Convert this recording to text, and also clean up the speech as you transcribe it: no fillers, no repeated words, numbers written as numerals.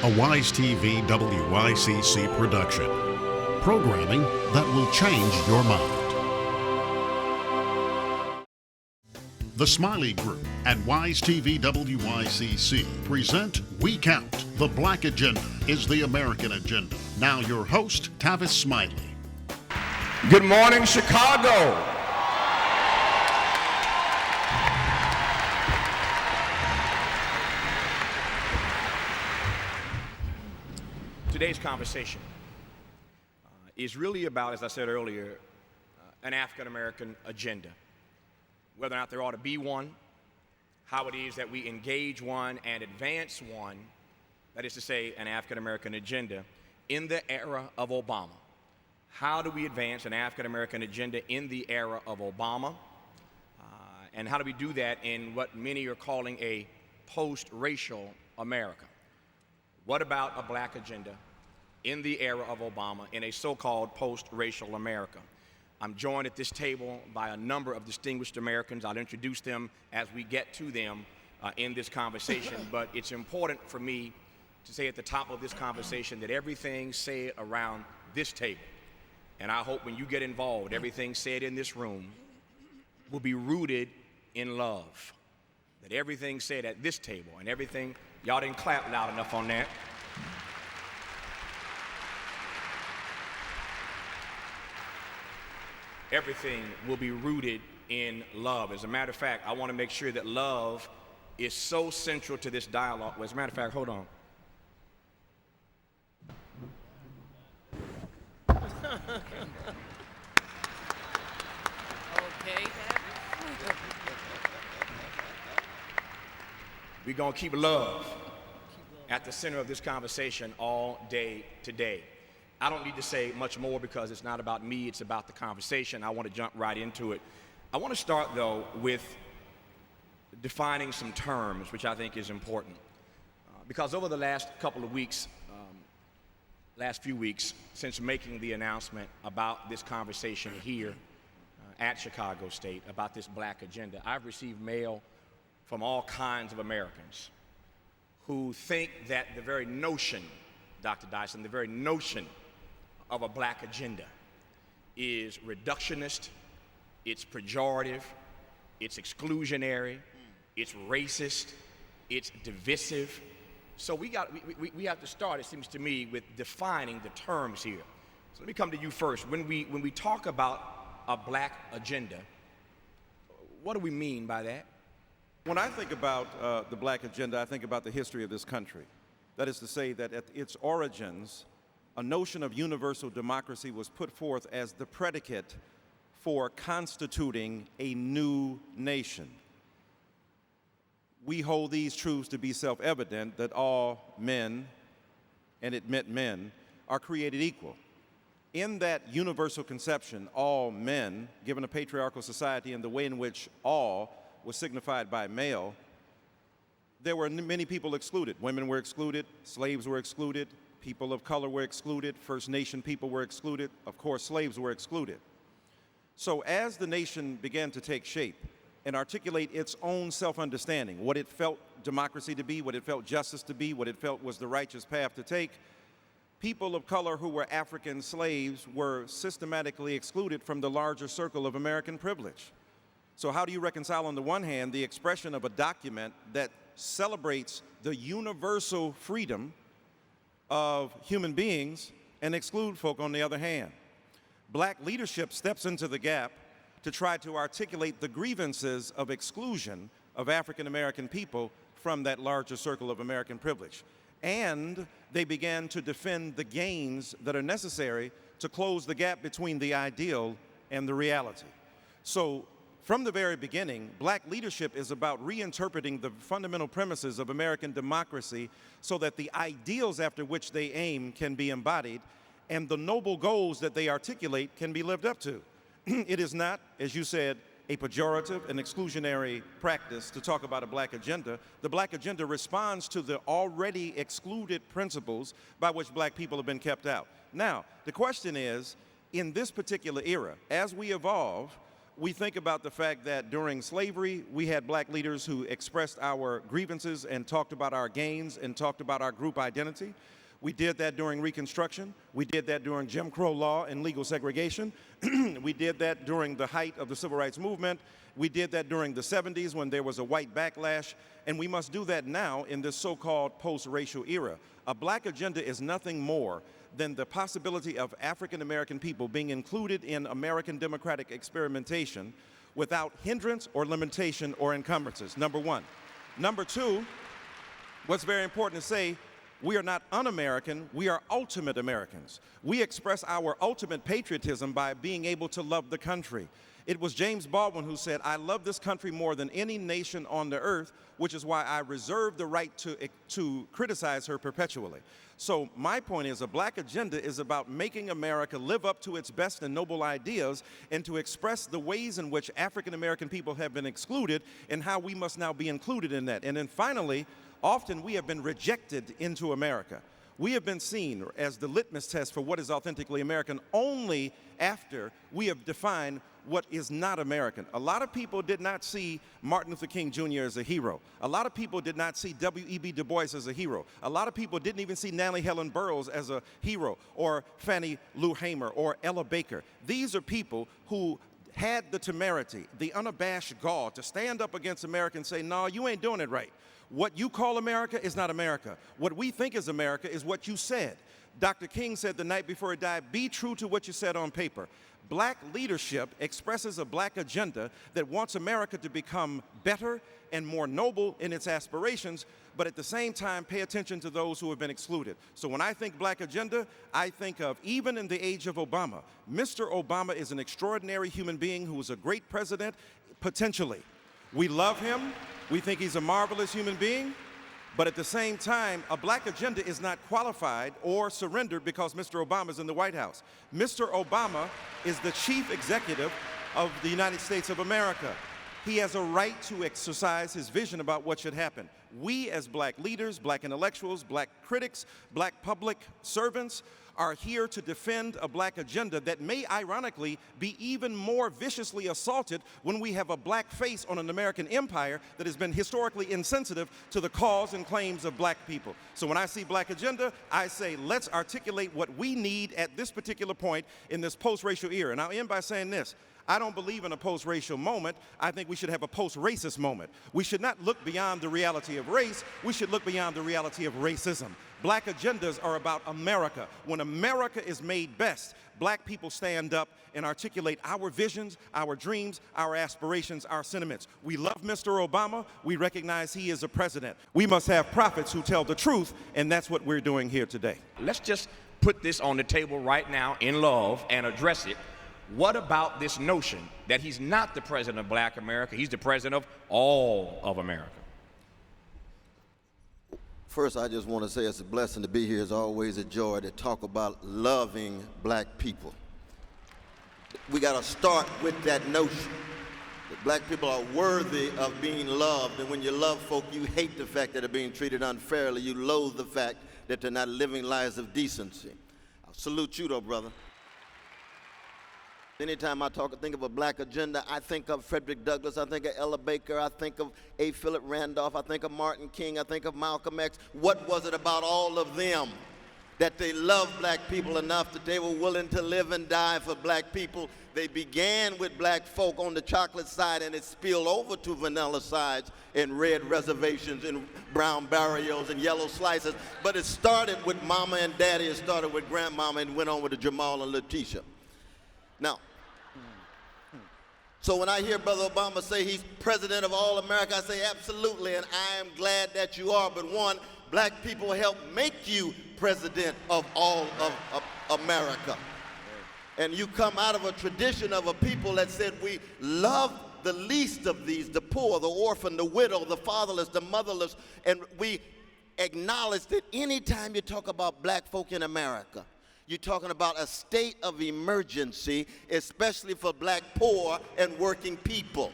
a Wise TV WYCC production. Programming that will change your mind. The Smiley Group and Wise TV WYCC present We Count. The Black Agenda is the American agenda. Now your host, Tavis Smiley. Good morning, Chicago. Today's conversation is really about, as I said earlier, an African-American agenda. Whether or not there ought to be one, how it is that we engage one and advance one, that is to say, an African-American agenda, in the era of Obama. How do we advance an African-American agenda in the era of Obama? And how do we do that in what many are calling a post-racial America? What about a black agenda in the era of Obama in a so-called post-racial America? I'm joined at this table by a number of distinguished Americans. I'll introduce them as we get to them in this conversation, but it's important for me to say at the top of this conversation that everything said around this table, and I hope when you get involved, everything said in this room will be rooted in love. That everything said at this table and everything, y'all didn't clap loud enough on that. Everything will be rooted in love. As a matter of fact, I want to make sure that love is so central to this dialogue. As a matter of fact, hold on. Okay. We're going to keep love at the center of this conversation all day today. I don't need to say much more because it's not about me, it's about the conversation. I want to jump right into it. I want to start, though, with defining some terms, which I think is important. Because over the last couple of weeks, last few weeks, since making the announcement about this conversation here at Chicago State, about this black agenda, I've received mail from all kinds of Americans who think that the very notion, Dr. Dyson, the very notion of a black agenda is reductionist, it's pejorative, it's exclusionary, it's racist, it's divisive. So we have to start, it seems to me, with defining the terms here. So let me come to you first. When we talk about a black agenda, what do we mean by that? When I think about the black agenda, I think about the history of this country. That is to say that at its origins, a notion of universal democracy was put forth as the predicate for constituting a new nation. We hold these truths to be self-evident, that all men, and it meant men, are created equal. In that universal conception, all men, given a patriarchal society and the way in which all was signified by male, there were many people excluded. Women were excluded, slaves were excluded, people of color were excluded, First Nation people were excluded, of course slaves were excluded. So as the nation began to take shape and articulate its own self-understanding, what it felt democracy to be, what it felt justice to be, what it felt was the righteous path to take, people of color who were African slaves were systematically excluded from the larger circle of American privilege. So how do you reconcile, on the one hand, the expression of a document that celebrates the universal freedom of human beings and exclude folk on the other hand? Black leadership steps into the gap to try to articulate the grievances of exclusion of African American people from that larger circle of American privilege. And they began to defend the gains that are necessary to close the gap between the ideal and the reality. So from the very beginning, black leadership is about reinterpreting the fundamental premises of American democracy so that the ideals after which they aim can be embodied and the noble goals that they articulate can be lived up to. It is not, as you said, a pejorative and exclusionary practice to talk about a black agenda. The black agenda responds to the already excluded principles by which black people have been kept out. Now, the question is, in this particular era, as we evolve, we think about the fact that during slavery, we had black leaders who expressed our grievances and talked about our gains and talked about our group identity. We did that during Reconstruction. We did that during Jim Crow law and legal segregation. We did that during the height of the Civil Rights Movement. We did that during the 70s when there was a white backlash. And we must do that now in this so-called post-racial era. A black agenda is nothing more than the possibility of African American people being included in American democratic experimentation without hindrance or limitation or encumbrances, number one. Number two, what's very important to say, we are not un-American, we are ultimate Americans. We express our ultimate patriotism by being able to love the country. It was James Baldwin who said, "I love this country more than any nation on the earth, which is why I reserve the right to criticize her perpetually." So my point is, a black agenda is about making America live up to its best and noble ideas and to express the ways in which African American people have been excluded and how we must now be included in that. And then finally, often we have been rejected into America. We have been seen as the litmus test for what is authentically American only after we have defined what is not American. A lot of people did not see Martin Luther King Jr. as a hero. A lot of people did not see W.E.B. Du Bois as a hero. A lot of people didn't even see Nannie Helen Burroughs as a hero, or Fannie Lou Hamer, or Ella Baker. These are people who had the temerity, the unabashed gall to stand up against America and say, "No, you ain't doing it right. What you call America is not America. What we think is America is what you said." Dr. King said the night before he died, "Be true to what you said on paper." Black leadership expresses a black agenda that wants America to become better and more noble in its aspirations, but at the same time pay attention to those who have been excluded. So when I think black agenda, I think of, even in the age of Obama, Mr. Obama is an extraordinary human being who is a great president, potentially. We love him. We think he's a marvelous human being. But at the same time, a black agenda is not qualified or surrendered because Mr. Obama is in the White House. Mr. Obama is the chief executive of the United States of America. He has a right to exercise his vision about what should happen. We as black leaders, black intellectuals, black critics, black public servants are here to defend a black agenda that may ironically be even more viciously assaulted when we have a black face on an American empire that has been historically insensitive to the cause and claims of black people. So when I see black agenda, I say, let's articulate what we need at this particular point in this post-racial era. And I'll end by saying this. I don't believe in a post-racial moment. I think we should have a post-racist moment. We should not look beyond the reality of race. We should look beyond the reality of racism. Black agendas are about America. When America is made best, black people stand up and articulate our visions, our dreams, our aspirations, our sentiments. We love Mr. Obama. We recognize he is a president. We must have prophets who tell the truth, and that's what we're doing here today. Let's just put this on the table right now in love and address it. What about this notion that he's not the president of black America, he's the president of all of America? First, I just want to say it's a blessing to be here. It's always a joy to talk about loving black people. We got to start with that notion that black people are worthy of being loved, and when you love folk, you hate the fact that they're being treated unfairly. You loathe the fact that they're not living lives of decency. I salute you, though, brother. Anytime I think of a black agenda, I think of Frederick Douglass, I think of Ella Baker, I think of A. Philip Randolph, I think of Martin King, I think of Malcolm X. What was it about all of them that they loved black people enough that they were willing to live and die for black people? They began with black folk on the chocolate side, and it spilled over to vanilla sides and red reservations and brown barrios and yellow slices. But it started with mama and daddy, it started with grandmama, and went on with the Jamal and Letitia. Now, so when I hear Brother Obama say he's president of all America, I say absolutely, and I am glad that you are. But one, black people help make you president of all of America. And you come out of a tradition of a people that said we love the least of these, the poor, the orphan, the widow, the fatherless, the motherless, and we acknowledge that anytime you talk about black folk in America, you're talking about a state of emergency, especially for black, poor, and working people.